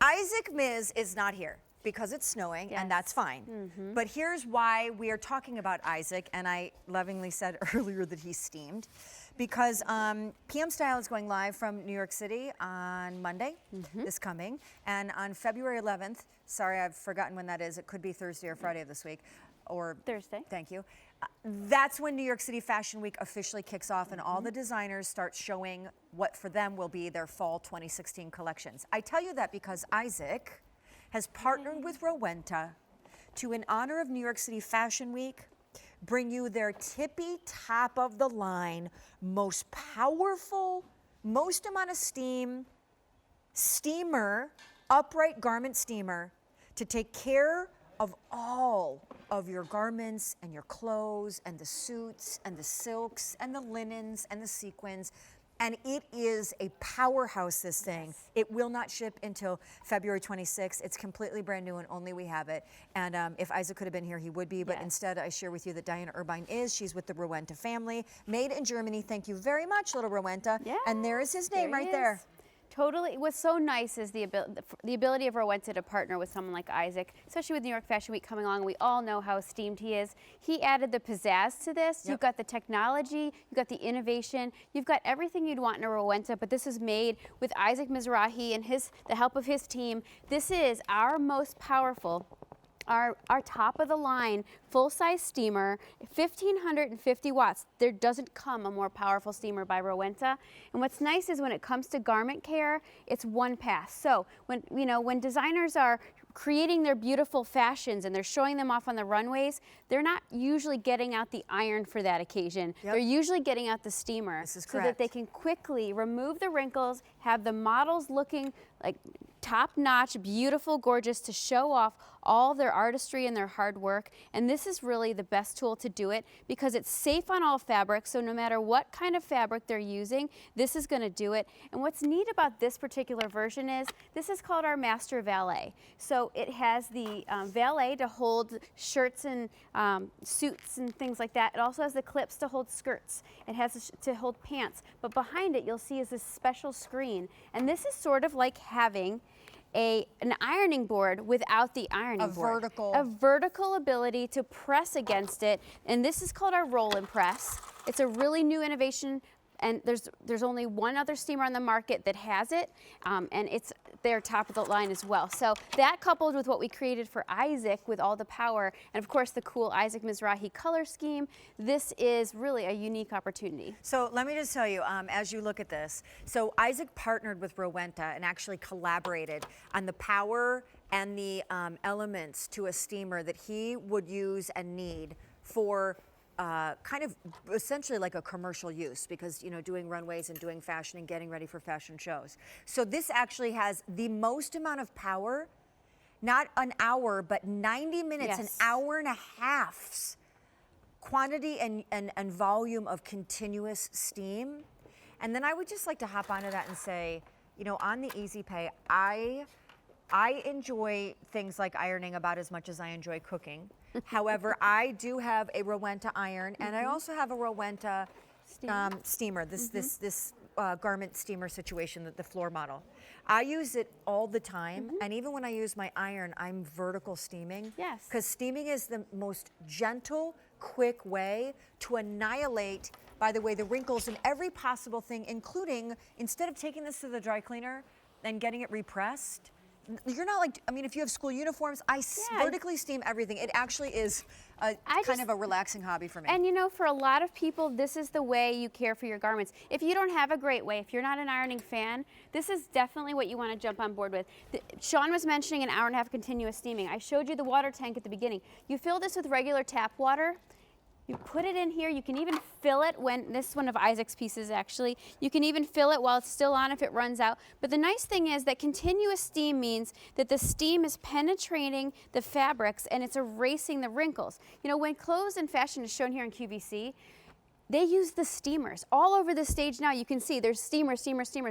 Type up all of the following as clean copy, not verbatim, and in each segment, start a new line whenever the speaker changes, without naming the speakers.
Isaac Miz is not here because it's snowing, and that's fine. But here's why we are talking about Isaac, and I lovingly said earlier that he's steamed, because PM Style is going live from New York City on Monday, this coming, and on February 11th, sorry, I've forgotten when that is, it could be Thursday or Friday of this week, or
Thursday.
Thank you. That's when New York City Fashion Week officially kicks off, and all the designers start showing what for them will be their fall 2016 collections. I tell you that because Isaac has partnered with Rowenta to, in honor of New York City Fashion Week, bring you their tippy top of the line, most powerful, most amount of steamer, upright garment steamer to take care of all of your garments and your clothes and the suits and the silks and the linens and the sequins. And it is a powerhouse, this thing. It will not ship until February 26th. It's completely brand new and only we have it. And if Isaac could have been here, he would be. But instead, I share with you that Diana Irvine is. She's with the Rowenta family. Made in Germany. Thank you very much, little Rowenta.
Yeah,
and there is his name right there.
Totally. What's so nice is the ability of Rowenta to partner with someone like Isaac, especially with New York Fashion Week coming along. We all know how esteemed he is. He added the pizzazz to this. You've got the technology, you've got the innovation, you've got everything you'd want in a Rowenta, but this is made with Isaac Mizrahi and the help of his team. This is our most powerful, our top of the line full-size steamer, 1550 watts. There doesn't come a more powerful steamer by Rowenta. And what's nice is when it comes to garment care, it's one pass. So when designers are creating their beautiful fashions and they're showing them off on the runways, they're not usually getting out the iron for that occasion. They're usually getting out the steamer so that they can quickly remove the wrinkles, have the models looking like top-notch, beautiful, gorgeous, to show off all their artistry and their hard work. And this is really the best tool to do it because it's safe on all fabrics, so no matter what kind of fabric they're using, this is going to do it. And what's neat about this particular version is this is called our Master Valet. So it has the valet to hold shirts and suits and things like that. It also has the clips to hold skirts. It has to hold pants. But behind it, you'll see is this special screen. And this is sort of like having an ironing board without the ironing board. A vertical ability to press against it. And this is called our roll and press. It's a really new innovation. And there's only one other steamer on the market that has it, and it's their top of the line as well. So that coupled with what we created for Isaac with all the power, and of course the cool Isaac Mizrahi color scheme, this is really a unique opportunity.
So let me just tell you, as you look at this, so Isaac partnered with Rowenta and actually collaborated on the power and the elements to a steamer that he would use and need for kind of essentially like a commercial use because, doing runways and doing fashion and getting ready for fashion shows. So this actually has the most amount of power, not an hour, but 90 minutes, an hour and a half's quantity and volume of continuous steam. And then I would just like to hop onto that and say, on the Easy Pay, I enjoy things like ironing about as much as I enjoy cooking. However, I do have a Rowenta iron, and I also have a Rowenta steamer, this garment steamer situation, the floor model. I use it all the time, and even when I use my iron, I'm vertical steaming.
Yes.
Because steaming is the most gentle, quick way to annihilate, by the way, the wrinkles and every possible thing, including, instead of taking this to the dry cleaner and getting it repressed, you're not like, if you have school uniforms, I vertically steam everything. It actually is kind of a relaxing hobby for me.
And for a lot of people, this is the way you care for your garments. If you don't have a great way, if you're not an ironing fan, this is definitely what you want to jump on board with. Sean was mentioning an hour and a half continuous steaming. I showed you the water tank at the beginning. You fill this with regular tap water. You put it in here. You can even fill it when, this is one of Isaac's pieces actually, you can even fill it while it's still on if it runs out. But the nice thing is that continuous steam means that the steam is penetrating the fabrics and it's erasing the wrinkles. When clothes and fashion is shown here in QVC, they use the steamers. All over the stage now, you can see there's steamers.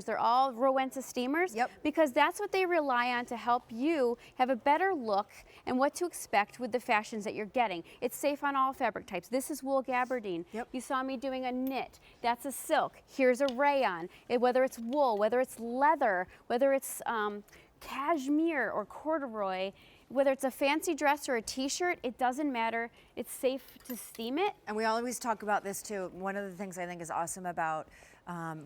They're all Rowenta steamers because that's what they rely on to help you have a better look and what to expect with the fashions that you're getting. It's safe on all fabric types. This is wool gabardine. You saw me doing a knit. That's a silk. Here's a rayon. Whether it's wool, whether it's leather, whether it's cashmere or corduroy, whether it's a fancy dress or a t-shirt, it doesn't matter. It's safe to steam it.
And we always talk about this too. One of the things I think is awesome about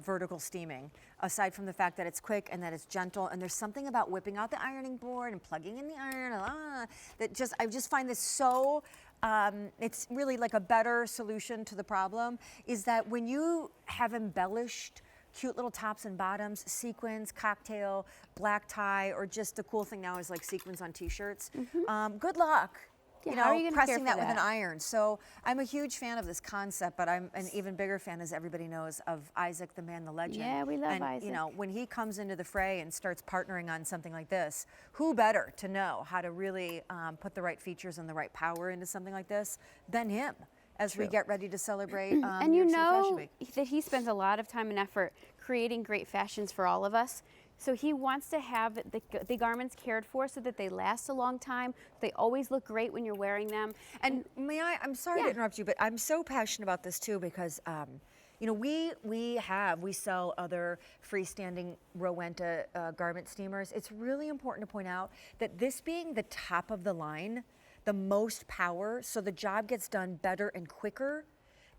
vertical steaming, aside from the fact that it's quick and that it's gentle, and there's something about whipping out the ironing board and plugging in the iron, that I just find this so, it's really like a better solution to the problem, is that when you have embellished cute little tops and bottoms, sequins, cocktail, black tie, or just the cool thing now is like sequins on t-shirts, good luck.
Yeah,
You
how are
know,
you gonna
pressing
care
that
for
with an
that?
iron. So I'm a huge fan of this concept, but I'm an even bigger fan, as everybody knows, of Isaac, the man, the legend.
Yeah, we love
and,
Isaac.
You know, when he comes into the fray and starts partnering on something like this, who better to know how to really put the right features and the right power into something like this than him, as we get ready to celebrate
And
New
you
York City Fashion
know
Week.
that he spends a lot of time and effort creating great fashions for all of us. So he wants to have the garments cared for so that they last a long time. They always look great when you're wearing them.
And I'm sorry to
Yeah.
interrupt you, but I'm so passionate about this too because, you know, we sell other freestanding Rowenta garment steamers. It's really important to point out that this being the top of the line, the most power, so the job gets done better and quicker.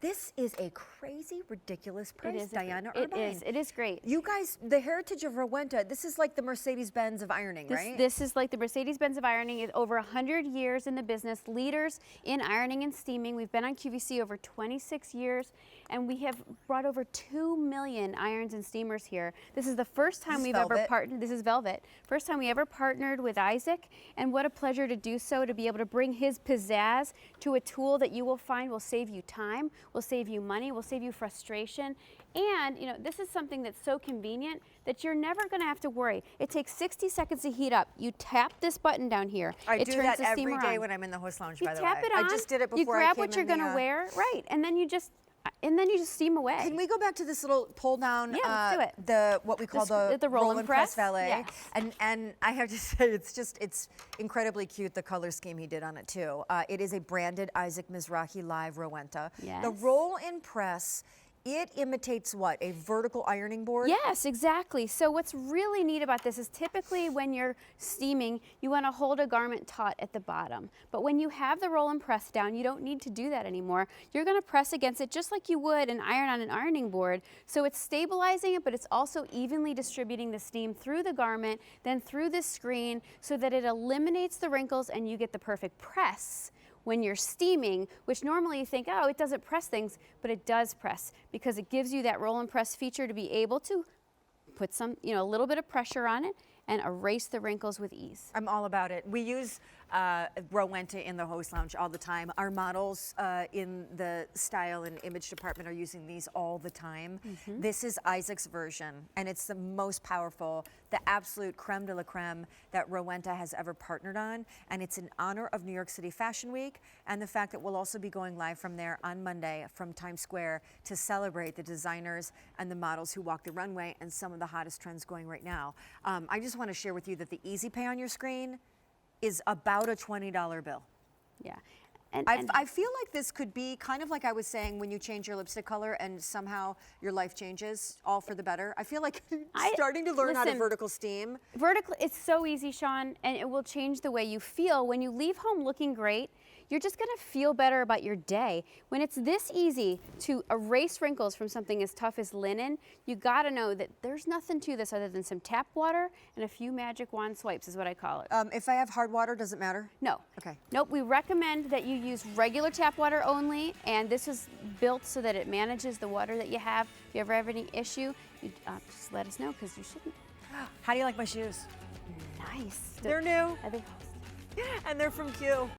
This is a crazy, ridiculous price, Diana Irvine.
It is great.
You guys, the heritage of Rowenta, this is like the Mercedes-Benz of ironing, right?
This is like the Mercedes-Benz of ironing. It's over 100 years in the business, leaders in ironing and steaming. We've been on QVC over 26 years, and we have brought over 2 million irons and steamers here. This is the first time we've ever partnered. This is Velvet. First time we ever partnered with Isaac, and what a pleasure to do so, to be able to bring his pizzazz to a tool that you will find will save you time, will save you money, will save you frustration. And you know, this is something that's so convenient that you're never going to have to worry. It takes 60 seconds to heat up. You tap this button down here.
I
it
do
turns
that
the steamer
every day
on.
when I'm in the host lounge,
You
by the way.
tap it on.
I just did it before
You grab
I came
what you're
in
going to wear, right? And then you just steam away.
Can we go back to this little pull down?
Yeah, let's do it.
The what we call the
roll and press
valet.
Yes.
And I have to say, it's incredibly cute, the color scheme he did on it too. It is a branded Isaac Mizrahi Live Rowenta.
Yes.
The roll and press. It imitates what? A vertical ironing board?
Yes, exactly. So what's really neat about this is typically when you're steaming, you want to hold a garment taut at the bottom. But when you have the roll and press down, you don't need to do that anymore. You're going to press against it just like you would an iron on an ironing board. So it's stabilizing it, but it's also evenly distributing the steam through the garment, then through the screen, so that it eliminates the wrinkles and you get the perfect press when you're steaming, which normally you think, oh, it doesn't press things, but it does press because it gives you that roll and press feature to be able to put some, you know, a little bit of pressure on it and erase the wrinkles with ease.
I'm all about it. We use Rowenta in the host lounge all the time. Our models in the style and image department are using these all the time. This is Isaac's version, and it's the most powerful, the absolute creme de la creme that Rowenta has ever partnered on, and it's in honor of New York City Fashion Week and the fact that we'll also be going live from there on Monday from Times Square to celebrate the designers and the models who walk the runway and some of the hottest trends going right now. I just want to share with you that the Easy Pay on your screen is about a $20 bill.
Yeah.
I feel like this could be kind of like I was saying when you change your lipstick color and somehow your life changes, all for the better. I feel like starting to learn how to vertical steam.
Vertical, it's so easy, Sean, and it will change the way you feel. When you leave home looking great, you're just gonna feel better about your day. When it's this easy to erase wrinkles from something as tough as linen, you gotta know that there's nothing to this other than some tap water and a few magic wand swipes is what I call it.
If I have hard water, does it matter?
No.
Okay.
Nope, we recommend that you use regular tap water only, and this is built so that it manages the water that you have. If you ever have any issue, you just let us know, because you shouldn't.
How do you like my shoes?
Nice.
They're new.
I think
And they're from Q.